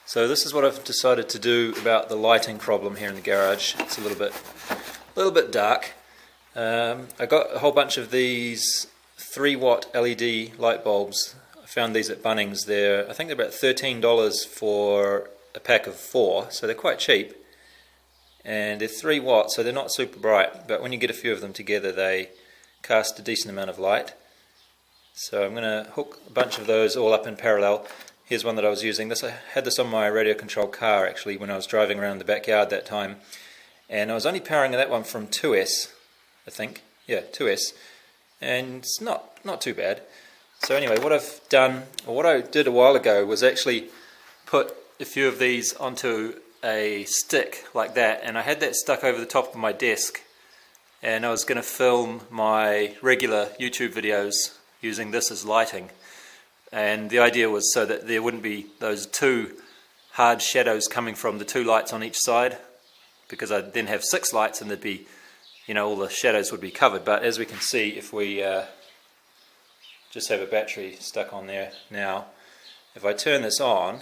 So this is what I've decided to do about the lighting problem here in the garage. It's a little bit dark. I got a whole bunch of these 3-watt LED light bulbs. I found these at Bunnings. I think they're about $13 for a pack of 4, so they're quite cheap. And they're 3 watts, so they're not super bright, but when you get a few of them together they cast a decent amount of light. So I'm going to hook a bunch of those all up in parallel. Here's one that I was using. I had this on my radio controlled car actually when I was driving around the backyard that time, and I was only powering that one from 2S, I think. Yeah, 2S, and it's not too bad. So anyway, what I've done, or what I did a while ago, was actually put a few of these onto a stick like that, and I had that stuck over the top of my desk, and I was going to film my regular YouTube videos using this as lighting. And the idea was so that there wouldn't be those 2 hard shadows coming from the 2 lights on each side, because I'd then have 6 lights and there'd be, all the shadows would be covered. But as we can see, if we just have a battery stuck on there now, if I turn this on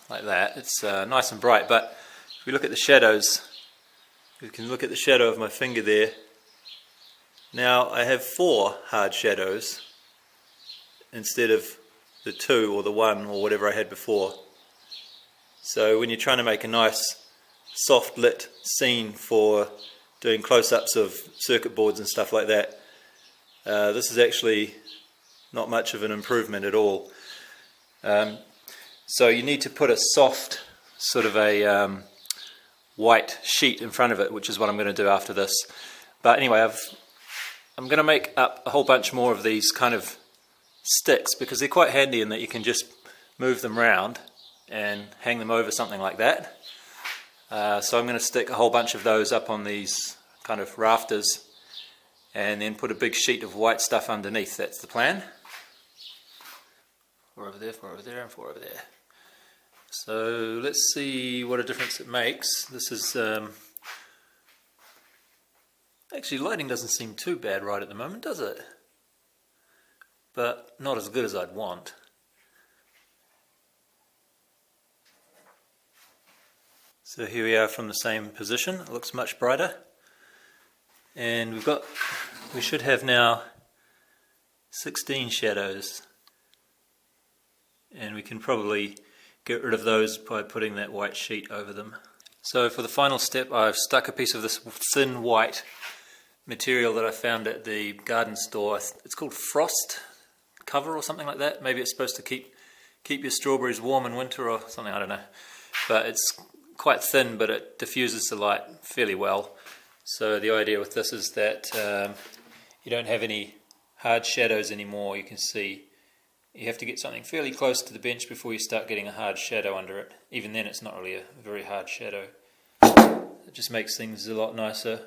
like that, it's nice and bright. But if we look at the shadows, you can look at the shadow of my finger there. Now I have 4 hard shadows instead of the 2 or the 1 or whatever I had before. So when you're trying to make a nice soft lit scene for doing close-ups of circuit boards and stuff like that, this is actually not much of an improvement at all. So you need to put a soft sort of a white sheet in front of it, which is what I'm going to do after this. But anyway, I'm going to make up a whole bunch more of these kind of sticks, because they're quite handy in that you can just move them around and hang them over something like that. So I'm going to stick a whole bunch of those up on these kind of rafters and then put a big sheet of white stuff underneath. That's the plan. 4 over there, 4 over there, and 4 over there. So let's see what a difference it makes. This is actually, lighting doesn't seem too bad right at the moment, does it? But not as good as I'd want. So here we are from the same position. It looks much brighter, and we should have now 16 shadows, and we can probably get rid of those by putting that white sheet over them. So for the final step, I've stuck a piece of this thin white material that I found at the garden store. It's called frost cover or something like that. Maybe it's supposed to keep your strawberries warm in winter or something, I don't know. But it's quite thin, but it diffuses the light fairly well. So the idea with this is that you don't have any hard shadows anymore. You can see you have to get something fairly close to the bench before you start getting a hard shadow under it. Even then it's not really a very hard shadow. It just makes things a lot nicer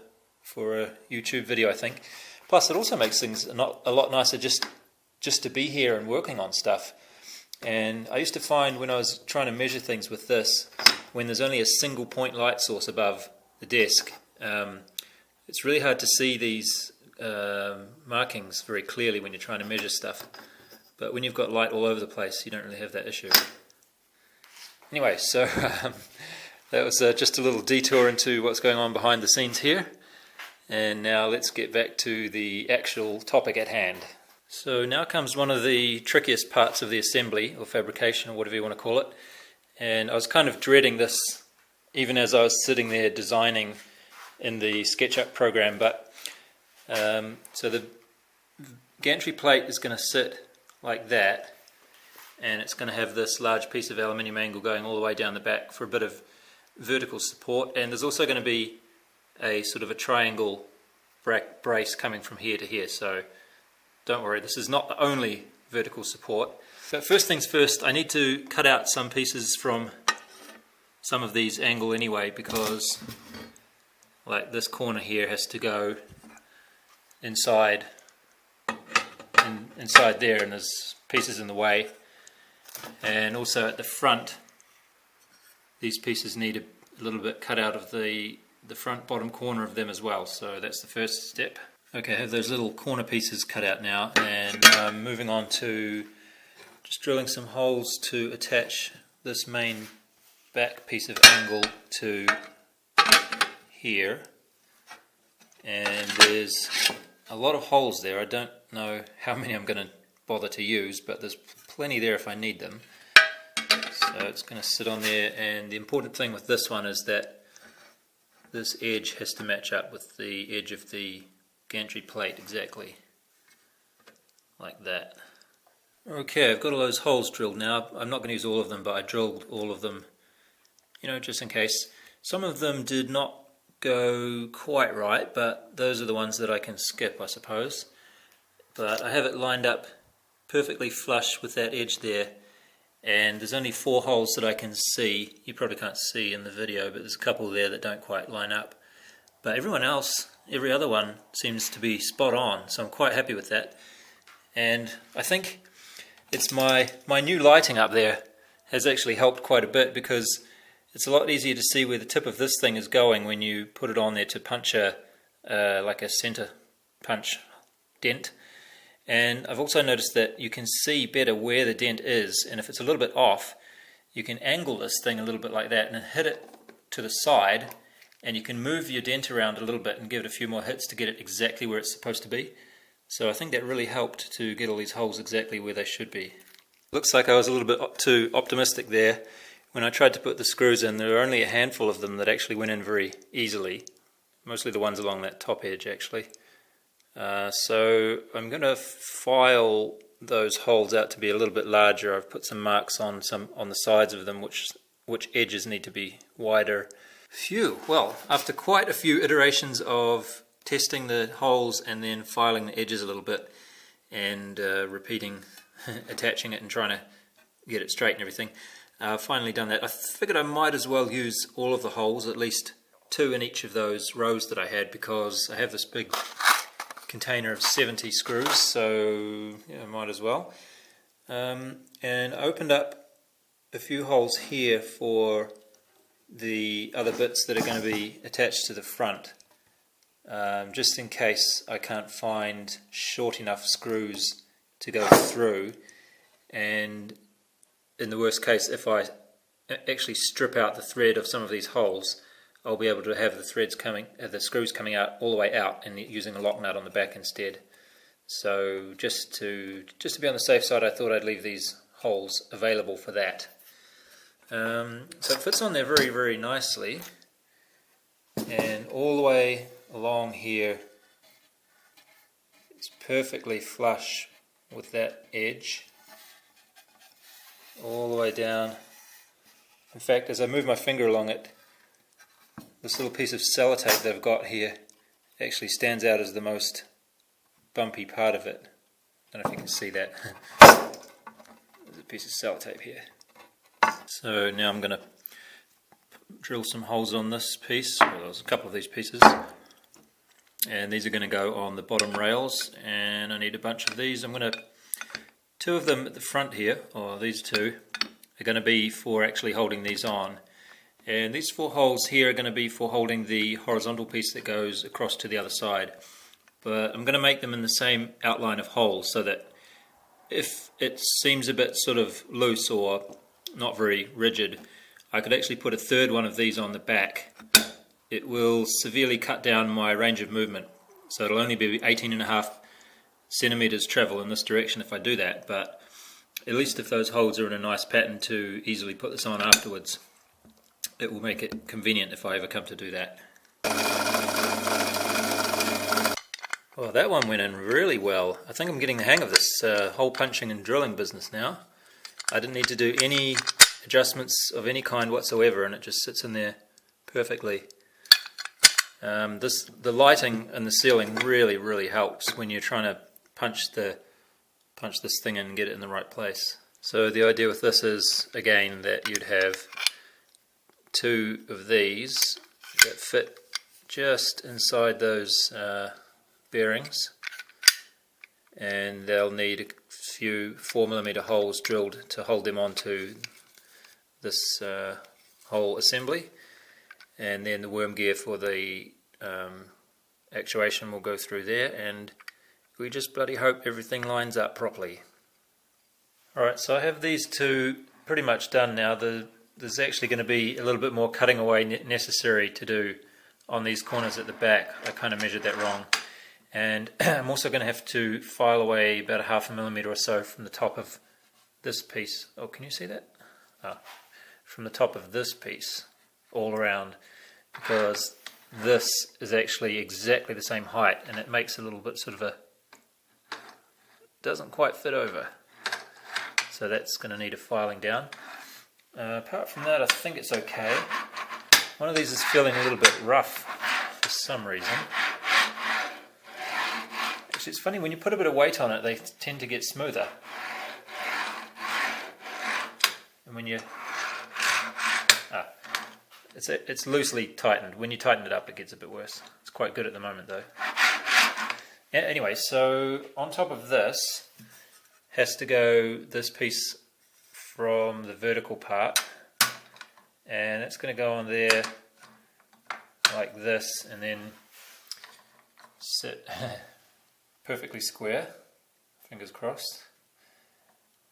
for a YouTube video, I think. Plus it also makes things a lot nicer just to be here and working on stuff. And I used to find when I was trying to measure things with this, when there's only a single point light source above the desk, it's really hard to see these markings very clearly when you're trying to measure stuff. But when you've got light all over the place, you don't really have that issue. Anyway, so that was just a little detour into what's going on behind the scenes here. And now let's get back to the actual topic at hand. So now comes one of the trickiest parts of the assembly, or fabrication, or whatever you want to call it. And I was kind of dreading this even as I was sitting there designing in the SketchUp program. But so the gantry plate is going to sit like that, and it's going to have this large piece of aluminium angle going all the way down the back for a bit of vertical support. And there's also going to be a sort of a triangle brace coming from here to here. So don't worry, this is not the only vertical support. But first things first, I need to cut out some pieces from some of these angle anyway, because like this corner here has to go inside there, and there's pieces in the way. And also at the front, these pieces need a little bit cut out of the front bottom corner of them as well. So that's the first step. Okay, I have those little corner pieces cut out now, and I'm moving on to just drilling some holes to attach this main back piece of angle to here, and there's a lot of holes there. I don't know how many I'm going to bother to use, but there's plenty there if I need them. So it's going to sit on there, and the important thing with this one is that this edge has to match up with the edge of the gantry plate exactly, like that. Okay, I've got all those holes drilled now. I'm not going to use all of them, but I drilled all of them, just in case. Some of them did not go quite right, but those are the ones that I can skip, I suppose. But I have it lined up perfectly flush with that edge there, and there's only 4 holes that I can see. You probably can't see in the video, but there's a couple there that don't quite line up. But everyone else, every other one, seems to be spot on, so I'm quite happy with that. And I think it's my new lighting up there has actually helped quite a bit, because it's a lot easier to see where the tip of this thing is going when you put it on there to punch like a center punch dent. And I've also noticed that you can see better where the dent is, and if it's a little bit off, you can angle this thing a little bit like that and hit it to the side, and you can move your dent around a little bit and give it a few more hits to get it exactly where it's supposed to be. So I think that really helped to get all these holes exactly where they should be. Looks like I was a little bit too optimistic there. When I tried to put the screws in, there were only a handful of them that actually went in very easily. Mostly the ones along that top edge, actually. So I'm going to file those holes out to be a little bit larger. I've put some marks on the sides of them, which edges need to be wider. Phew! Well, after quite a few iterations of testing the holes and then filing the edges a little bit and repeating, attaching it and trying to get it straight and everything, finally done that. I figured I might as well use all of the holes, at least 2 in each of those rows that I had, because I have this big container of 70 screws, so yeah, I might as well. And I opened up a few holes here for the other bits that are going to be attached to the front, just in case I can't find short enough screws to go through, and in the worst case, if I actually strip out the thread of some of these holes, I'll be able to have the screws coming out all the way out, and using a lock nut on the back instead. So just to be on the safe side, I thought I'd leave these holes available for that. So it fits on there very, very nicely, and all the way along here, it's perfectly flush with that edge, all the way down. In fact, as I move my finger along it, this little piece of sellotape they've got here actually stands out as the most bumpy part of it. I don't know if you can see that. There's a piece of sellotape here. So now I'm going to drill some holes on this piece. Well, there's a couple of these pieces, and these are going to go on the bottom rails, and I need a bunch of these. I'm going to 2 of them at the front here, or these 2, are going to be for actually holding these on. And these 4 holes here are going to be for holding the horizontal piece that goes across to the other side. But I'm going to make them in the same outline of holes, so that if it seems a bit sort of loose or not very rigid, I could actually put a 3rd one of these on the back. It will severely cut down my range of movement, so it'll only be 18.5 centimeters travel in this direction if I do that, but at least if those holes are in a nice pattern to easily put this on afterwards, it will make it convenient if I ever come to do that. Well, that one went in really well. I think I'm getting the hang of this hole punching and drilling business now. I didn't need to do any adjustments of any kind whatsoever, and it just sits in there perfectly. The lighting and the ceiling really helps when you're trying to punch this thing in and get it in the right place. So the idea with this is, again, that you'd have 2 of these that fit just inside those bearings, and they'll need a few 4mm holes drilled to hold them onto this whole assembly, and then the worm gear for the actuation will go through there, and we just bloody hope everything lines up properly. Alright, so I have these two pretty much done now. There's actually going to be a little bit more cutting away necessary to do on these corners at the back. I kind of measured that wrong. And I'm also going to have to file away about 1/2 millimeter or so from the top of this piece. Oh, can you see that? Oh, from the top of this piece all around, because this is actually exactly the same height and it makes a little bit sort of a, doesn't quite fit over. So that's going to need a filing down. Apart from that, I think it's okay. One of these is feeling a little bit rough for some reason. Actually, it's funny, when you put a bit of weight on it, they tend to get smoother. And when you... it's loosely tightened. When you tighten it up, it gets a bit worse. It's quite good at the moment, though. Yeah, anyway, so on top of this has to go this piece from the vertical part, and it's going to go on there like this, and then sit perfectly square, fingers crossed,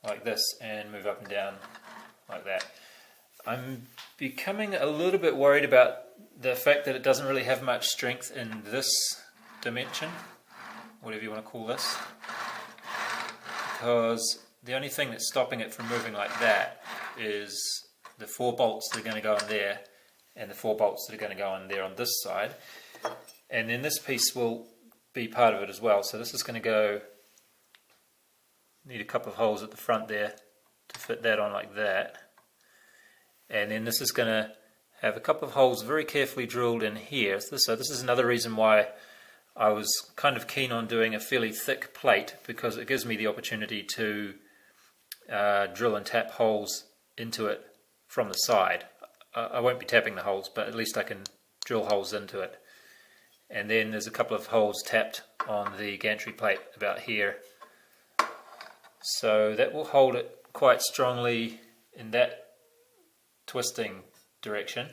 like this, and move up and down like that. I'm becoming a little bit worried about the fact that it doesn't really have much strength in this dimension, whatever you want to call this, because the only thing that's stopping it from moving like that is the 4 bolts that are going to go in there and the 4 bolts that are going to go in there on this side, and then this piece will be part of it as well. So this is going to go, need a couple of holes at the front there to fit that on like that, and then this is going to have a couple of holes very carefully drilled in here. So this is another reason why I was kind of keen on doing a fairly thick plate, because it gives me the opportunity to drill and tap holes into it from the side. I won't be tapping the holes, but at least I can drill holes into it. And then there's a couple of holes tapped on the gantry plate about here. So that will hold it quite strongly in that twisting direction.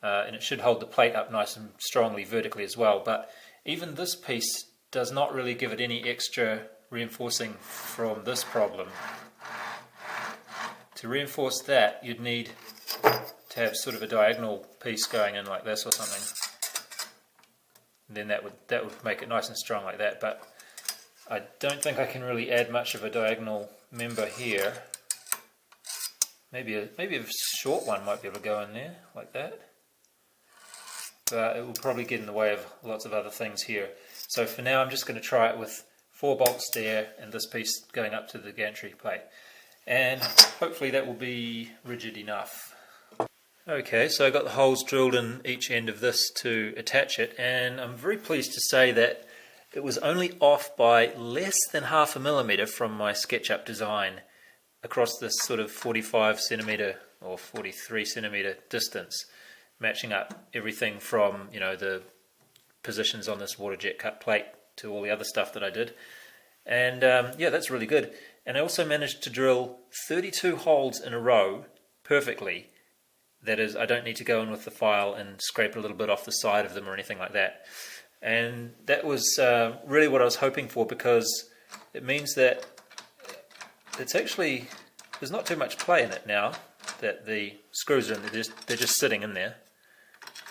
And it should hold the plate up nice and strongly vertically as well. But even this piece does not really give it any extra reinforcing from this problem. To reinforce that, you'd need to have sort of a diagonal piece going in like this or something. And then that would make it nice and strong like that. But I don't think I can really add much of a diagonal member here. Maybe a short one might be able to go in there like that. But it will probably get in the way of lots of other things here. So for now I'm just going to try it with 4 bolts there and this piece going up to the gantry plate. And hopefully that will be rigid enough. Okay, so I got the holes drilled in each end of this to attach it, and I'm very pleased to say that it was only off by less than 1/2 millimeter from my SketchUp design across this sort of 45 centimeter or 43 centimeter distance, matching up everything from, you know, the positions on this water jet cut plate to all the other stuff that I did. And yeah, that's really good. And I also managed to drill 32 holes in a row perfectly. That is, I don't need to go in with the file and scrape a little bit off the side of them or anything like that. And that was really what I was hoping for, because it means that it's actually, there's not too much play in it now that the screws are in, they're just sitting in there.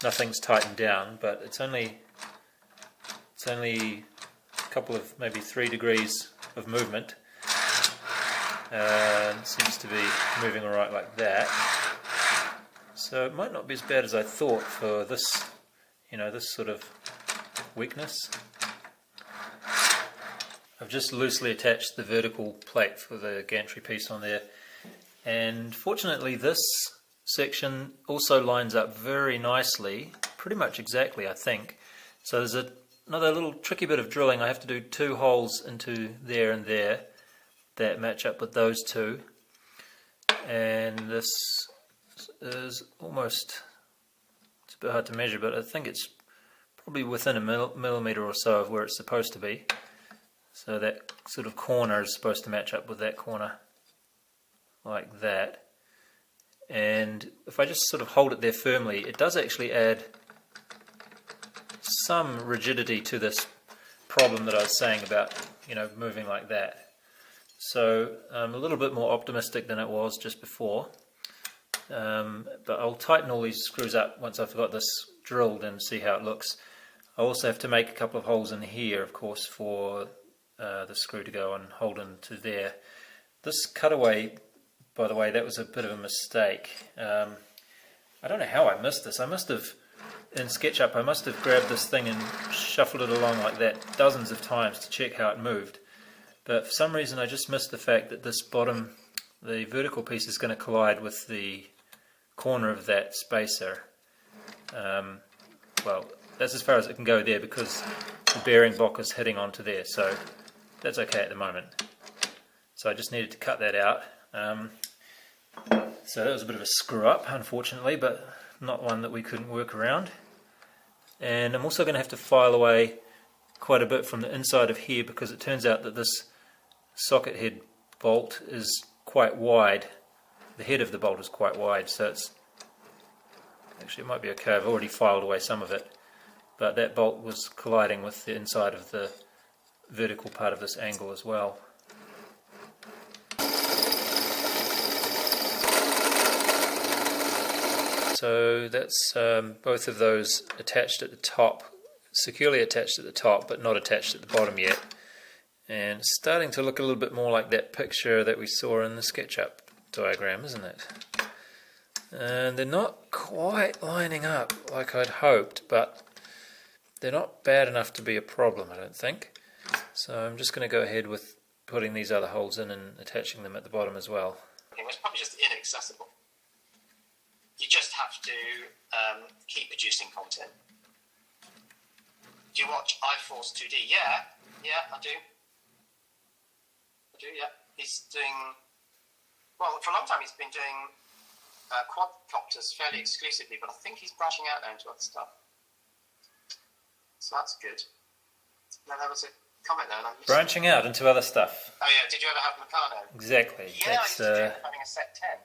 Nothing's tightened down, but it's only a couple of maybe 3 degrees of movement. It seems to be moving alright like that. So it might not be as bad as I thought for this, you know, this sort of weakness. I've just loosely attached the vertical plate for the gantry piece on there, and fortunately this section also lines up very nicely, pretty much exactly I think. So there's another little tricky bit of drilling. I have to do 2 holes into there and there that match up with those two, and this is almost, it's a bit hard to measure, but I think it's probably within a millimeter or so of where it's supposed to be. So that sort of corner is supposed to match up with that corner like that. And if I just sort of hold it there firmly, it does actually add some rigidity to this problem that I was saying about, you know, moving like that. So I'm a little bit more optimistic than it was just before, but I'll tighten all these screws up once I've got this drilled and see how it looks. I also have to make a couple of holes in here, of course, for the screw to go and hold into there. This cutaway, by the way, that was a bit of a mistake. I don't know how I missed this. I must have, in SketchUp, I must have grabbed this thing and shuffled it along like that dozens of times to check how it moved. But for some reason I just missed the fact that this bottom, the vertical piece is going to collide with the corner of that spacer. Well, that's as far as it can go there because the bearing block is hitting onto there, so that's okay at the moment. So I just needed to cut that out. So that was a bit of a screw up, unfortunately, but not one that we couldn't work around. And I'm also going to have to file away quite a bit from the inside of here because it turns out that this socket head bolt is quite wide. The head of the bolt is quite wide, so it's actually, it might be okay. I've already filed away some of it, but that bolt was colliding with the inside of the vertical part of this angle as well. So that's both of those attached at the top, securely attached at the top, but not attached at the bottom yet. And it's starting to look a little bit more like that picture that we saw in the SketchUp diagram, isn't it? And they're not quite lining up like I'd hoped, but they're not bad enough to be a problem, I don't think. So I'm just going to go ahead with putting these other holes in and attaching them at the bottom as well. It was probably just inaccessible. You just have to keep producing content. Do you watch iForce 2D? Yeah, I do. Yeah. He's doing, well, for a long time he's been doing quadcopters fairly exclusively, but I think he's branching out now into other stuff. So that's good. Now there was a comment there. And I missed branching out into other stuff. Oh yeah, did you ever have Meccano? Exactly. Yeah, I used to dream of having a set 10.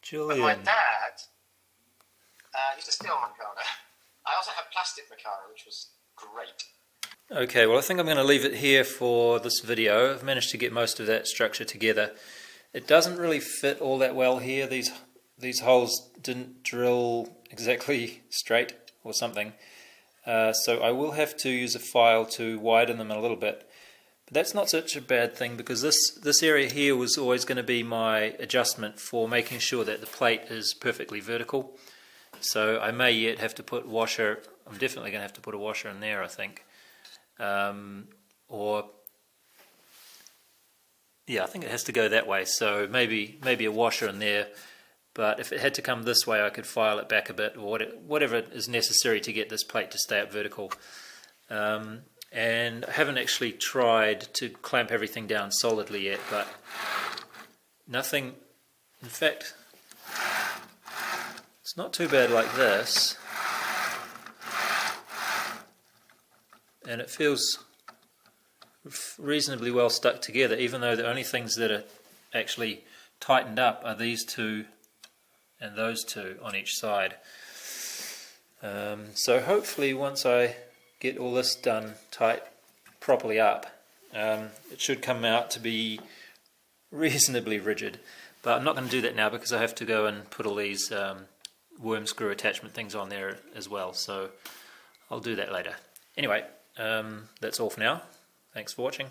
Julian. But my dad used to steal Meccano. I also had plastic Meccano, which was great. Okay, well I think I'm going to leave it here for this video. I've managed to get most of that structure together. It doesn't really fit all that well here. These holes didn't drill exactly straight or something. So I will have to use a file to widen them a little bit. But that's not such a bad thing because this area here was always going to be my adjustment for making sure that the plate is perfectly vertical. So I may yet have to put washer, I'm definitely going to have to put a washer in there I think. Or yeah, I think it has to go that way, so maybe a washer in there, but if it had to come this way I could file it back a bit or whatever is necessary to get this plate to stay up vertical. And I haven't actually tried to clamp everything down solidly yet, but nothing, in fact it's not too bad like this, and it feels reasonably well stuck together, even though the only things that are actually tightened up are these two and those two on each side. So hopefully once I get all this done tight properly up, it should come out to be reasonably rigid, but I'm not going to do that now because I have to go and put all these worm screw attachment things on there as well, so I'll do that later. Anyway, that's all for now. Thanks for watching.